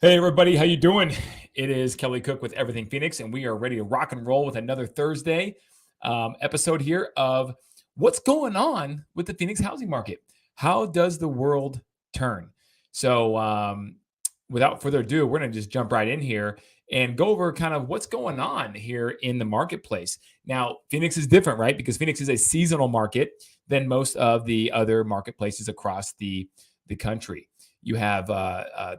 Hey everybody, how you doing? It is Kelly Cook with Everything Phoenix, and we are ready to rock and roll with another Thursday episode here of what's going on with the Phoenix housing market. How does the world turn? So, without further ado, we're going to just jump right in here and go over kind of what's going on here in the marketplace. Now, Phoenix is different, right? Because Phoenix is a seasonal market than most of the other marketplaces across the country. You have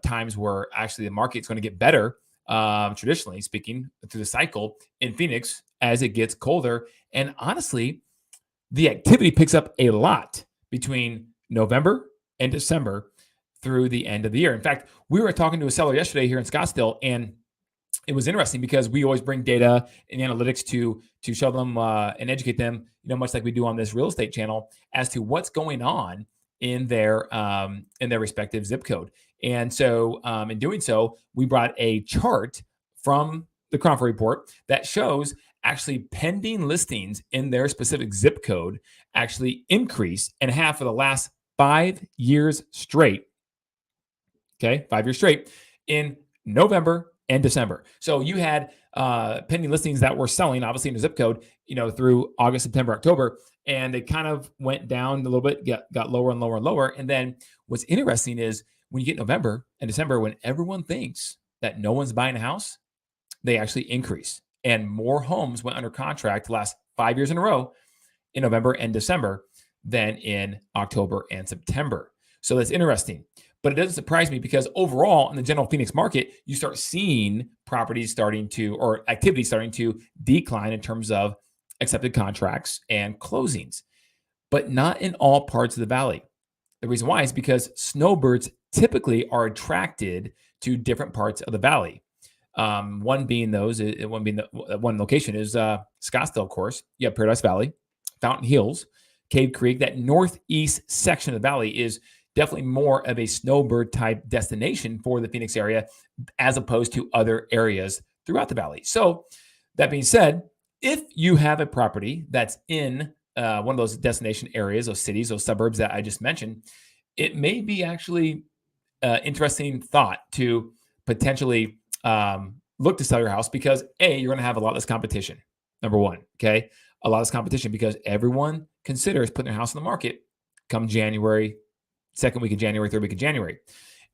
times where actually the market's going to get better, traditionally speaking, through the cycle in Phoenix as it gets colder. And honestly, the activity picks up a lot between November and December through the end of the year. In fact, we were talking to a seller yesterday here in Scottsdale, and it was interesting because we always bring data and analytics to show them and educate them, much like we do on this real estate channel, as to what's going on in their respective zip code. And so, in doing so, we brought a chart from the Crawford report that shows actually pending listings in their specific zip code actually increase and have for the last 5 years straight. Okay, 5 years straight in November and December. So you had pending listings that were selling, obviously in the zip code, through August, September, October, and they kind of went down a little bit, got lower and lower and lower. And then what's interesting is when you get November and December, when everyone thinks that no one's buying a house, they actually increase. And more homes went under contract the last 5 years in a row in November and December than in October and September. So that's interesting. But it doesn't surprise me because overall in the general Phoenix market, you start seeing properties starting to, or activity starting to decline in terms of accepted contracts and closings, but not in all parts of the valley. The reason why is because snowbirds typically are attracted to different parts of the valley. One location is Scottsdale, of course. You have Paradise Valley, Fountain Hills, Cave Creek. That northeast section of the valley is definitely more of a snowbird type destination for the Phoenix area as opposed to other areas throughout the valley. So that being said, if you have a property that's in one of those destination areas, those cities, those suburbs that I just mentioned, it may be actually interesting thought to potentially look to sell your house because you're going to have a lot less competition. Number one, okay, a lot less competition because everyone considers putting their house on the market come January, second week of January, third week of January.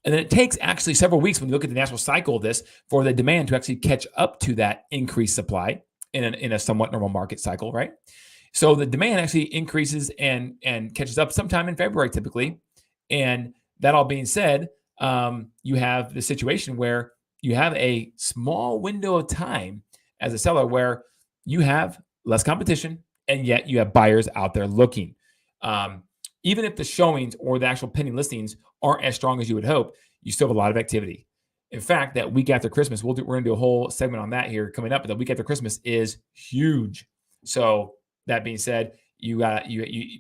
And then it takes actually several weeks when you look at the natural cycle of this for the demand to actually catch up to that increased supply in a somewhat normal market cycle, right? So the demand actually increases and catches up sometime in February typically. And that all being said, you have the situation where you have a small window of time as a seller where you have less competition and yet you have buyers out there looking. Even if the showings or the actual pending listings aren't as strong as you would hope, you still have a lot of activity. In fact, that week after Christmas, we're going to do a whole segment on that here coming up. But the week after Christmas is huge. So that being said, you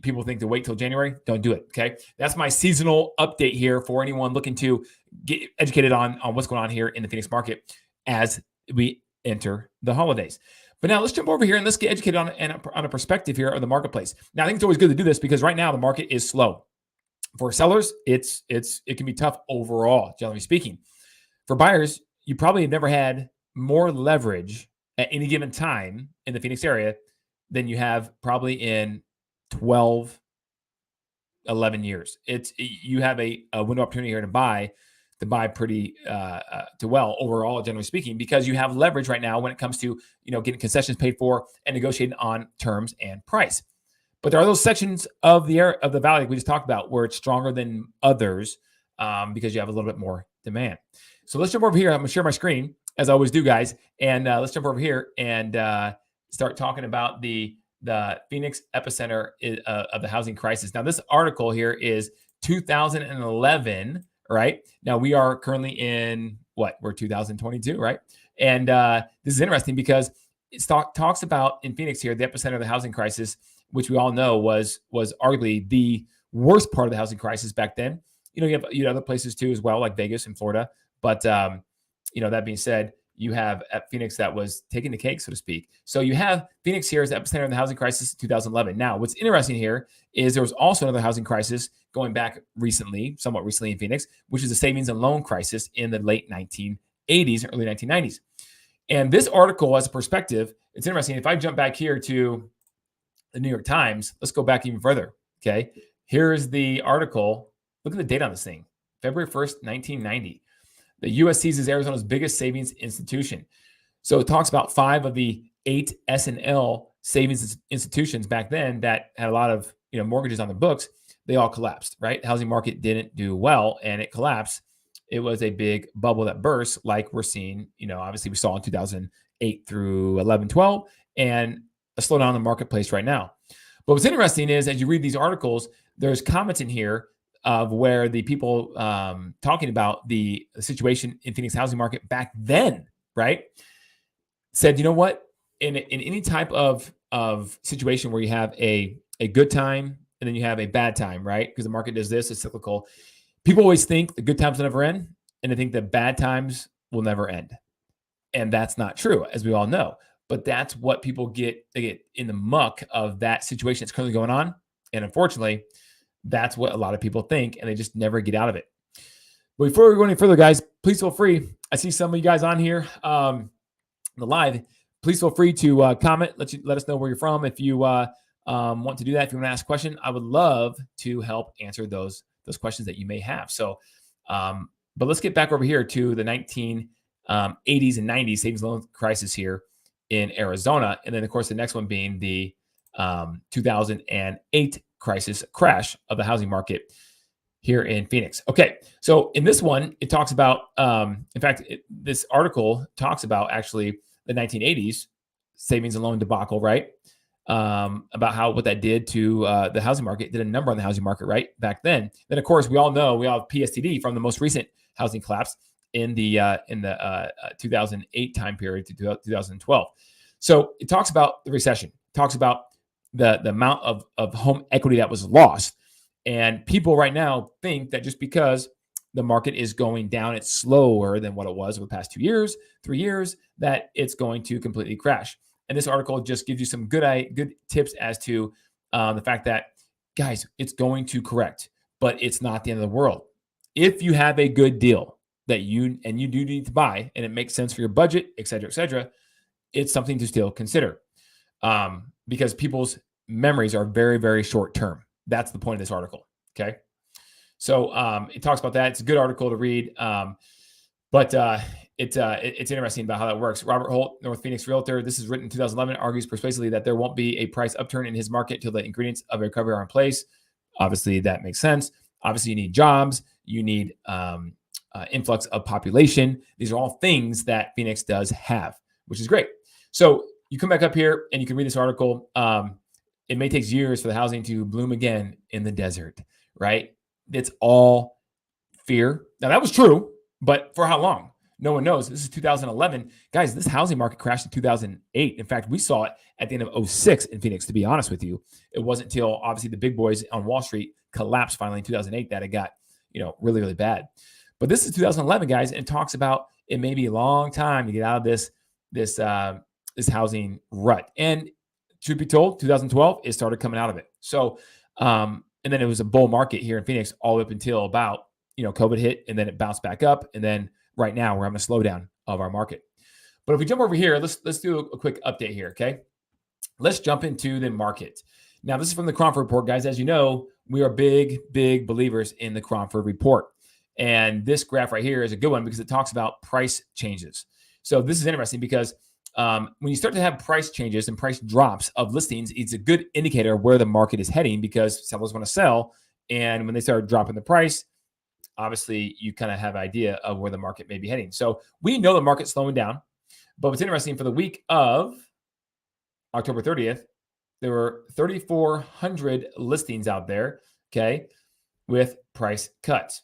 people think to wait till January. Don't do it. Okay, that's my seasonal update here for anyone looking to get educated on what's going on here in the Phoenix market as we enter the holidays. But now let's jump over here and let's get educated on a perspective here of the marketplace. Now, I think it's always good to do this because right now the market is slow. For sellers, it can be tough overall, generally speaking. For buyers, you probably have never had more leverage at any given time in the Phoenix area than you have probably in 12, 11 years. You have a window opportunity here to buy pretty to well overall, generally speaking, because you have leverage right now when it comes to getting concessions paid for and negotiating on terms and price. But there are those sections of the valley like we just talked about where it's stronger than others because you have a little bit more demand. So let's jump over here. I'm gonna share my screen as I always do, guys, and let's jump over here and start talking about the Phoenix epicenter of the housing crisis. Now, this article here is 2011. Right now, we are currently in we're 2022, right? And this is interesting because it talks about in Phoenix here, the epicenter of the housing crisis, which we all know was arguably the worst part of the housing crisis back then. You have other places too as well, like Vegas and Florida. But that being said, you have at Phoenix that was taking the cake, so to speak. So you have Phoenix here as the epicenter of the housing crisis in 2011. Now, what's interesting here is there was also another housing crisis going back recently, somewhat recently in Phoenix, which is the savings and loan crisis in the late 1980s, early 1990s. And this article, as a perspective, it's interesting. If I jump back here to the New York Times, let's go back even further. Okay. Here's the article. Look at the date on this thing. February 1st, 1990. The U.S. seizes Arizona's biggest savings institution. So it talks about 5 of the 8 S&L savings institutions back then that had a lot of mortgages on their books. They all collapsed, right? The housing market didn't do well and it collapsed. It was a big bubble that burst, like we're seeing, obviously we saw in 2008 through 11, 12, and a slowdown in the marketplace right now. But what's interesting is as you read these articles, there's comments in here of where the people talking about the situation in Phoenix housing market back then, right, said, you know what, in any type of situation where you have a good time and then you have a bad time, right, because the market does this, it's cyclical. People always think the good times will never end, and they think the bad times will never end. And that's not true, as we all know. But that's what people get in the muck of that situation that's currently going on. And unfortunately, that's what a lot of people think, and they just never get out of it. But before we go any further, guys, please feel free. I see some of you guys on here, the live. Please feel free to comment. Let us know where you're from. If you want to do that, if you want to ask a question, I would love to help answer those questions that you may have. So, but let's get back over here to the 1980s and 90s savings loan crisis here in Arizona. And then, of course, the next one being the 2008 crash of the housing market here in Phoenix. Okay, so in this one, it talks about, in fact, this article talks about actually the 1980s savings and loan debacle, right? About what that did to the housing market, did a number on the housing market, right, back then. Then, of course, we all know we all have PSTD from the most recent housing collapse in the 2008 time period to 2012. So it talks about the recession, talks about the amount of home equity that was lost. And people right now think that just because the market is going down, it's slower than what it was over the past 2 years, 3 years, that it's going to completely crash. And this article just gives you some good tips as to the fact that, guys, it's going to correct, but it's not the end of the world. If you have a good deal that you do need to buy and it makes sense for your budget, et cetera, it's something to still consider because people's memories are very, very short term. That's the point of this article. Okay. So it talks about that. It's a good article to read. But it's interesting about how that works. Robert Holt, North Phoenix realtor, this is written in 2011, argues persuasively that there won't be a price upturn in his market until the ingredients of a recovery are in place. Obviously, that makes sense. Obviously, you need jobs. You need influx of population. These are all things that Phoenix does have, which is great. So you come back up here and you can read this article. It may take years for the housing to bloom again in the desert, right? It's all fear. Now, that was true, but for how long? No one knows. This is 2011. Guys, this housing market crashed in 2008. In fact, we saw it at the end of 2006 in Phoenix, to be honest with you. It wasn't until, obviously, the big boys on Wall Street collapsed finally in 2008 that it got, really, really bad. But this is 2011, guys, and it talks about it may be a long time to get out of this housing rut. And truth be told, 2012, it started coming out of it. So, and then it was a bull market here in Phoenix all the way up until about, COVID hit, and then it bounced back up. And then right now we're having a slowdown of our market. But if we jump over here, let's do a quick update here, okay? Let's jump into the market. Now, this is from the Cromford Report, guys. As you know, we are big believers in the Cromford Report. And this graph right here is a good one because it talks about price changes. So this is interesting because when you start to have price changes and price drops of listings, it's a good indicator of where the market is heading because sellers want to sell. And when they start dropping the price, obviously you kind of have an idea of where the market may be heading. So we know the market's slowing down. But what's interesting, for the week of October 30th, there were 3,400 listings out there, okay, with price cuts.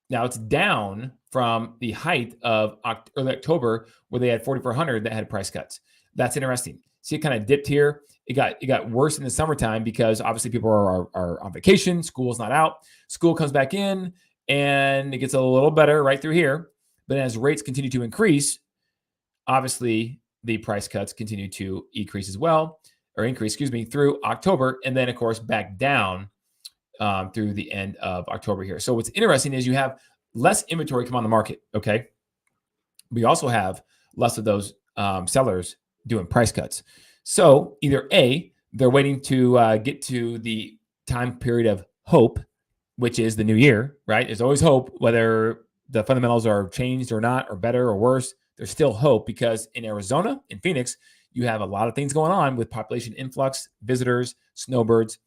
Now it's down from the height of early October where they had 4,400 that had price cuts. That's interesting. See, it kind of dipped here. It got worse in the summertime because obviously people are on vacation. School's not out. School comes back in and it gets a little better right through here. But as rates continue to increase, obviously the price cuts continue to increase as well, or increase, excuse me, through October, and then of course back down through the end of October here. So what's interesting is you have less inventory come on the market. Okay, we also have less of those sellers doing price cuts. So either A, they're waiting to get to the time period of hope, which is the new year, right? There's always hope, whether the fundamentals are changed or not, or better or worse. There's still hope because in Arizona, in Phoenix, you have a lot of things going on with population influx, visitors, snowbirds,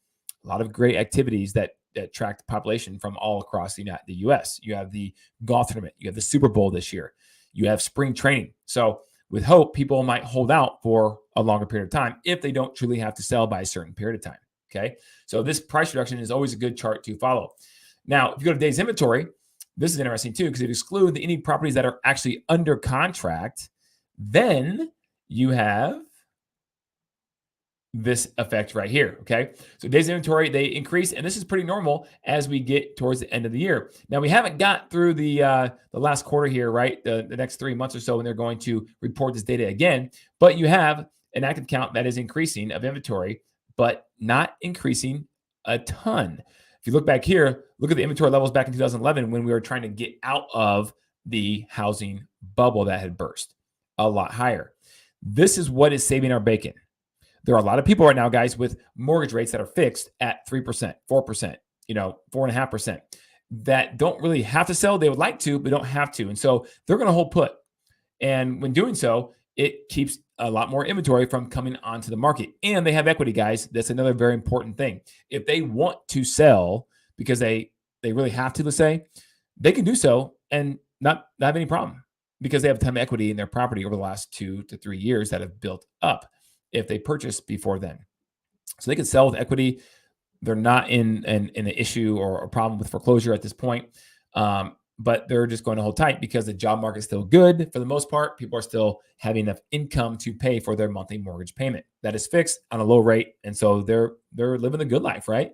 a lot of great activities that attract population from all across the U.S. You have the golf tournament, you have the Super Bowl this year, you have spring training. So with hope, people might hold out for a longer period of time if they don't truly have to sell by a certain period of time. Okay, so this price reduction is always a good chart to follow. Now, if you go to days inventory, this is interesting too, because if you exclude any properties that are actually under contract, then you have this effect right here. Okay, so days inventory, they increase, and this is pretty normal as we get towards the end of the year. Now, we haven't got through the last quarter here, right? The next 3 months or so when they're going to report this data again, but you have an active count that is increasing of inventory, but not increasing a ton. If you look back here, look at the inventory levels back in 2011 when we were trying to get out of the housing bubble that had burst, a lot higher. This is what is saving our bacon. There are a lot of people right now, guys, with mortgage rates that are fixed at 3%, 4%, 4.5%, that don't really have to sell. They would like to, but don't have to. And so they're going to hold put. And when doing so, it keeps a lot more inventory from coming onto the market. And they have equity, guys. That's another very important thing. If they want to sell because they really have to, let's say, they can do so and not have any problem because they have a ton of equity in their property over the last 2 to 3 years that have built up if they purchased before then. So they can sell with equity. They're not in an issue or a problem with foreclosure at this point. But they're just going to hold tight because the job market is still good for the most part. People are still having enough income to pay for their monthly mortgage payment that is fixed on a low rate. And so they're living the good life, right?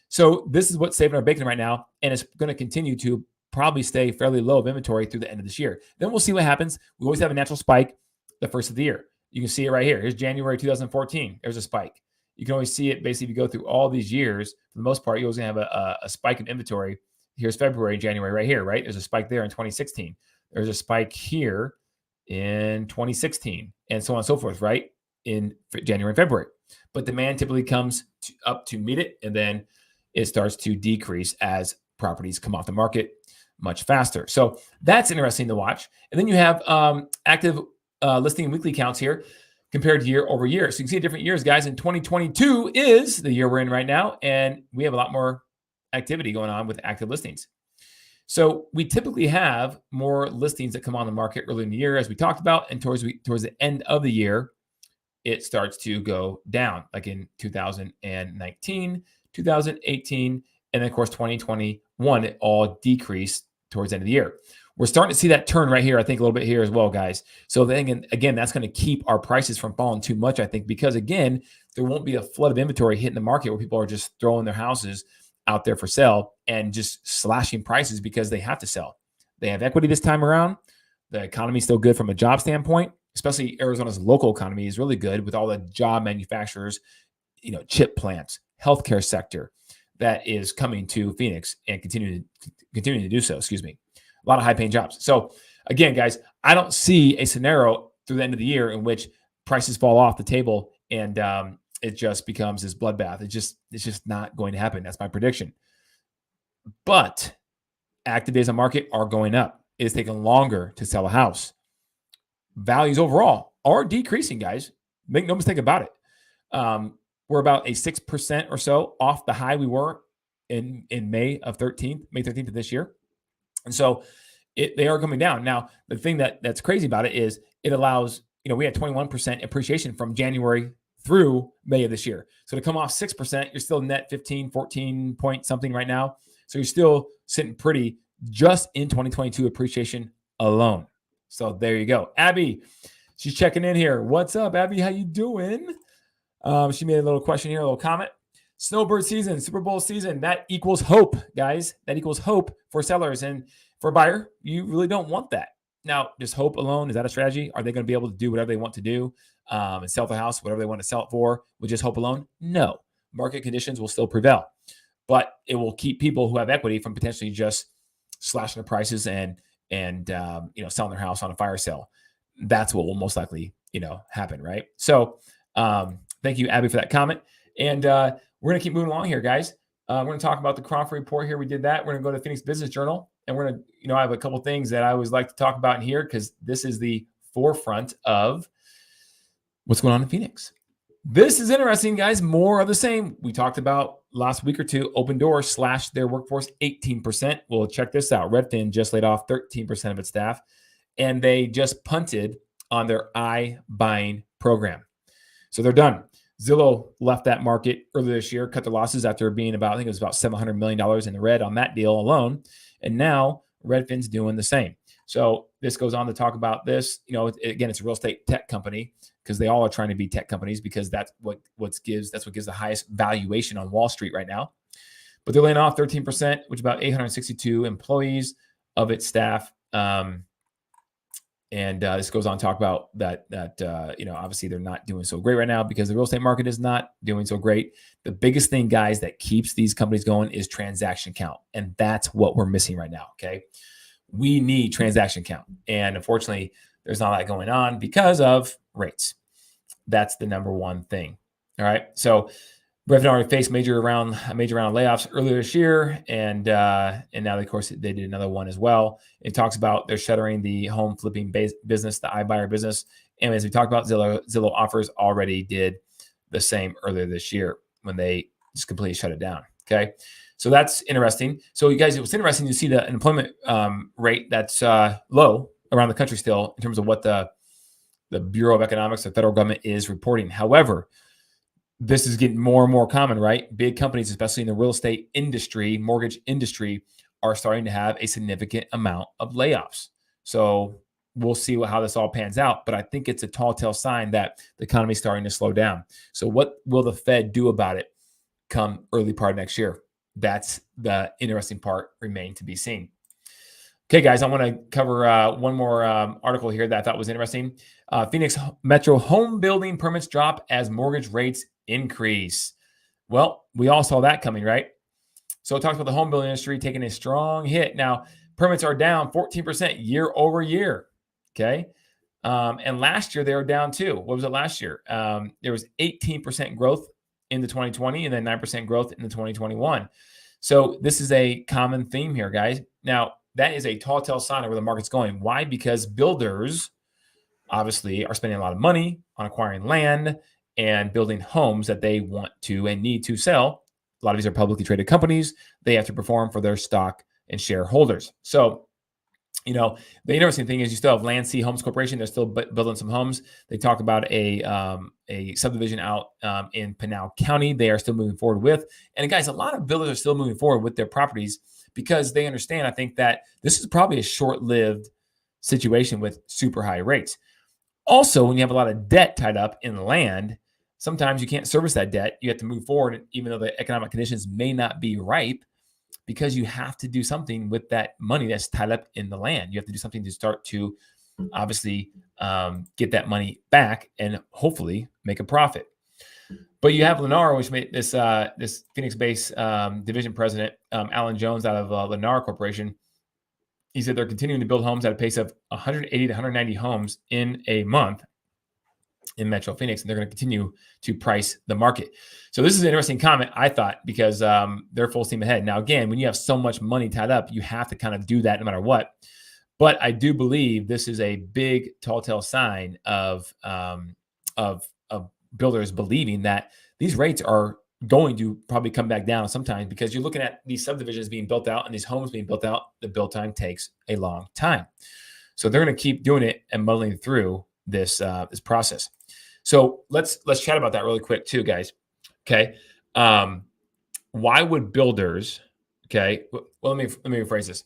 So this is what's saving our bacon right now. And it's going to continue to probably stay fairly low of inventory through the end of this year. Then we'll see what happens. We always have a natural spike the first of the year. You can see it right here. Here's January 2014. There's a spike. You can always see it basically if you go through all these years. For the most part, you're always going to have a spike in inventory. Here's February and January right here, right? There's a spike there in 2016. There's a spike here in 2016 and so on and so forth, right? In January and February. But demand typically comes up to meet it, and then it starts to decrease as properties come off the market much faster. So that's interesting to watch. And then you have active listing weekly counts here compared to year over year. So you can see different years, guys. And 2022 is the year we're in right now, and we have a lot more activity going on with active listings. So we typically have more listings that come on the market early in the year, as we talked about, and towards the end of the year, it starts to go down, like in 2019, 2018, and then of course 2021, it all decreased towards the end of the year. We're starting to see that turn right here, I think, a little bit here as well, guys. So then again, that's going to keep our prices from falling too much, I think, because again, there won't be a flood of inventory hitting the market where people are just throwing their houses out there for sale and just slashing prices because they have to sell. They have equity this time around. The economy is still good from a job standpoint, especially Arizona's local economy is really good with all the job manufacturers, chip plants, healthcare sector that is coming to Phoenix and continuing to do so. Excuse me. A lot of high paying jobs. So again, guys, I don't see a scenario through the end of the year in which prices fall off the table and it just becomes this bloodbath. It's just not going to happen. That's my prediction. But active days on market are going up. It is taking longer to sell a house. Values overall are decreasing, guys. Make no mistake about it. We're about a 6% or so off the high we were in May 13th of this year. And so they are coming down. Now, the thing that's crazy about it is it allows, we had 21% appreciation from January through May of this year. So to come off 6%, you're still net 15, 14 point something right now. So you're still sitting pretty just in 2022 appreciation alone. So there you go. Abby, she's checking in here. What's up, Abby? How you doing? She made a little question here, a little comment. Snowbird season, Super Bowl season, that equals hope, guys. That equals hope for sellers. And for a buyer, you really don't want that. Now, just hope alone, is that a strategy? Are they going to be able to do whatever they want to do and sell the house, whatever they want to sell it for, with just hope alone? No. Market conditions will still prevail, but it will keep people who have equity from potentially just slashing their prices and selling their house on a fire sale. That's what will most likely happen, right? So thank you, Abby, for that comment. And we're going to keep moving along here, guys. We're going to talk about the Crawford report here. We did that. We're going to go to the Phoenix Business Journal, and we're going to, I have a couple things that I always like to talk about in here because this is the forefront of what's going on in Phoenix. This is interesting, guys. More of the same. We talked about last week or two, Open Door slashed their workforce 18%. Well, check this out. Redfin just laid off 13% of its staff, and they just punted on their iBuying program. So they're done. Zillow left that market earlier this year, cut their losses after being about, I think it was about $700 million in the red on that deal alone. And now Redfin's doing the same. So this goes on to talk about this. Again, it's a real estate tech company because they all are trying to be tech companies because that's what gives the highest valuation on Wall Street right now. But they're laying off 13%, which is about 862 employees of its staff. And this goes on to talk about that obviously they're not doing so great right now because the real estate market is not doing so great. The biggest thing, guys, that keeps these companies going is transaction count. And that's what we're missing right now, okay? We need transaction count. And unfortunately, there's not that going on because of rates. That's the number one thing, all right? So Redfin already faced a major round of layoffs earlier this year, and now, of course, they did another one as well. It talks about they're shuttering the home flipping business, the iBuyer business. And as we talked about, Zillow Offers already did the same earlier this year when they just completely shut it down. Okay, so that's interesting. So you guys, it was interesting to see the unemployment rate that's low around the country still in terms of what the Bureau of Economics, the federal government, is reporting. However, this is getting more and more common, right? Big companies, especially in the real estate industry, mortgage industry, are starting to have a significant amount of layoffs. So we'll see how this all pans out. But I think it's a tall tale sign that the economy is starting to slow down. So what will the Fed do about it come early part of next year? That's the interesting part, remain to be seen. Okay, guys, I want to cover one more article here that I thought was interesting. Phoenix Metro home building permits drop as mortgage rates increase. Well, we all saw that coming, right? So it talks about the home building industry taking a strong hit. Now, permits are down 14% year over year. Okay. And last year they were down too. What was it last year? There was 18% growth in the 2020 and then 9% growth in the 2021. So this is a common theme here, guys. Now, that is a tall tale sign of where the market's going. Why? Because builders obviously are spending a lot of money on acquiring land and building homes that they want to and need to sell. A lot of these are publicly traded companies. They have to perform for their stock and shareholders. So, the interesting thing is you still have Land Sea Homes Corporation. They're still building some homes. They talk about a subdivision out in Pinal County. They are still moving forward with. And guys, a lot of builders are still moving forward with their properties because they understand, I think, that this is probably a short-lived situation with super high rates. Also, when you have a lot of debt tied up in land, sometimes you can't service that debt. You have to move forward, even though the economic conditions may not be ripe, because you have to do something with that money that's tied up in the land. You have to do something to start to obviously get that money back and hopefully make a profit. But you have Lennar, which made this Phoenix-based division president, Alan Jones, out of Lennar Corporation. He said they're continuing to build homes at a pace of 180 to 190 homes in a month in Metro Phoenix, and they're going to continue to price the market. So this is an interesting comment, I thought, because they're full steam ahead. Now, again, when you have so much money tied up, you have to kind of do that no matter what. But I do believe this is a big tall tale sign of builders believing that these rates are going to probably come back down sometimes, because you're looking at these subdivisions being built out and these homes being built out. The build time takes a long time. So they're going to keep doing it and muddling through this process. So let's chat about that really quick too, guys. Okay. Why would builders, okay, well, let me rephrase this.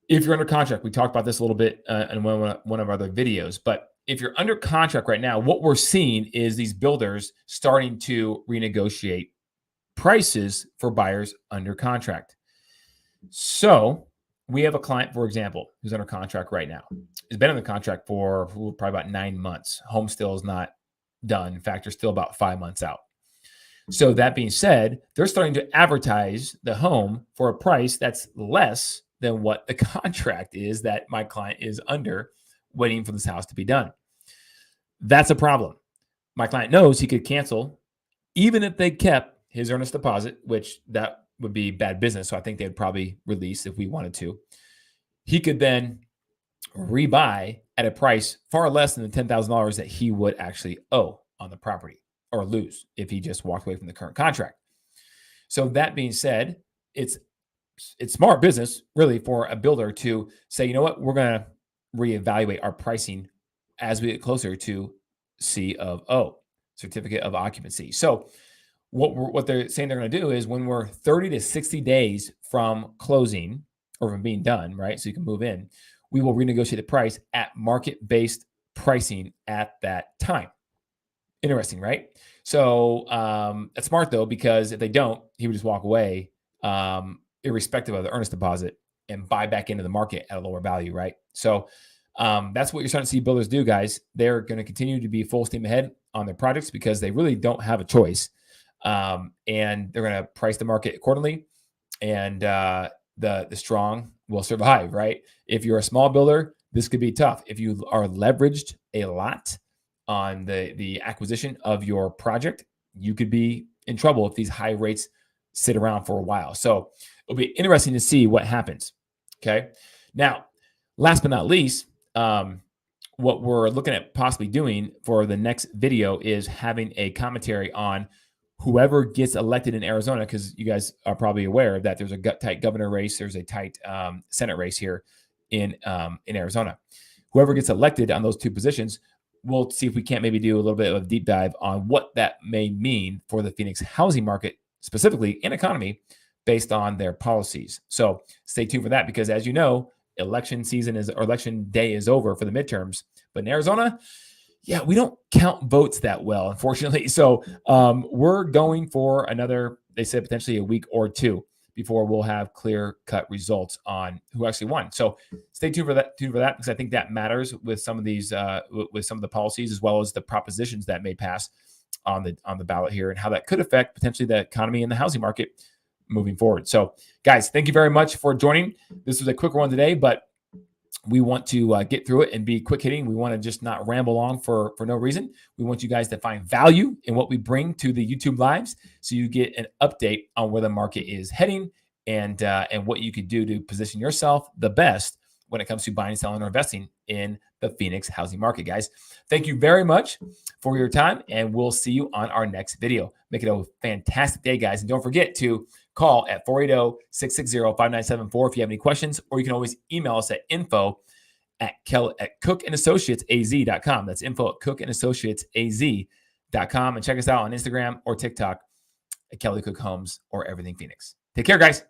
If you're under contract, we talked about this a little bit in one of our other videos, but if you're under contract right now, what we're seeing is these builders starting to renegotiate prices for buyers under contract. So we have a client, for example, who's under contract right now. He's been under contract for probably about 9 months. Home still is not done. In fact, they're still about 5 months out. So that being said, they're starting to advertise the home for a price that's less than what the contract is that my client is under, waiting for this house to be done. That's a problem. My client knows he could cancel even if they kept his earnest deposit, which that would be bad business. So I think they'd probably release if we wanted to. He could then rebuy at a price far less than the $10,000 that he would actually owe on the property, or lose if he just walked away from the current contract. So that being said, it's smart business really for a builder to say, you know what, we're going to reevaluate our pricing as we get closer to C of O, certificate of occupancy. So what they're saying they're going to do is when we're 30 to 60 days from closing or from being done, right? So you can move in, we will renegotiate the price at market-based pricing at that time. Interesting, right? So that's smart though, because if they don't, he would just walk away, irrespective of the earnest deposit, and buy back into the market at a lower value, right? So that's what you're starting to see builders do, guys. They're going to continue to be full steam ahead on their projects because they really don't have a choice, and they're going to price the market accordingly. And the strong will survive, right? If you're a small builder, this could be tough. If you are leveraged a lot on the acquisition of your project, you could be in trouble if these high rates sit around for a while. So it'll be interesting to see what happens. Okay. Now, last but not least, what we're looking at possibly doing for the next video is having a commentary on whoever gets elected in Arizona, because you guys are probably aware that there's a tight governor race, there's a tight Senate race here in Arizona. Whoever gets elected on those two positions, we'll see if we can't maybe do a little bit of a deep dive on what that may mean for the Phoenix housing market, specifically and economy, based on their policies. So stay tuned for that, because as you know, election day is over for the midterms. But in Arizona, yeah, we don't count votes that well, unfortunately. So we're going for another, they said potentially a week or two before we'll have clear-cut results on who actually won. So stay tuned for that, because I think that matters with some of these, with some of the policies, as well as the propositions that may pass on the ballot here, and how that could affect potentially the economy and the housing market moving forward. So, guys, thank you very much for joining. This was a quick one today, but we want to get through it and be quick hitting. We want to just not ramble on for no reason. We want you guys to find value in what we bring to the YouTube lives, so you get an update on where the market is heading, and what you could do to position yourself the best when it comes to buying, selling, or investing in the Phoenix housing market, guys. Thank you very much for your time, and we'll see you on our next video. Make it a fantastic day, guys. And don't forget to call at 480-660-5974 if you have any questions, or you can always email us at info@cookandassociatesaz.com. That's info@cookandassociatesaz.com. And check us out on Instagram or TikTok at Kelly Cook Homes or Everything Phoenix. Take care, guys.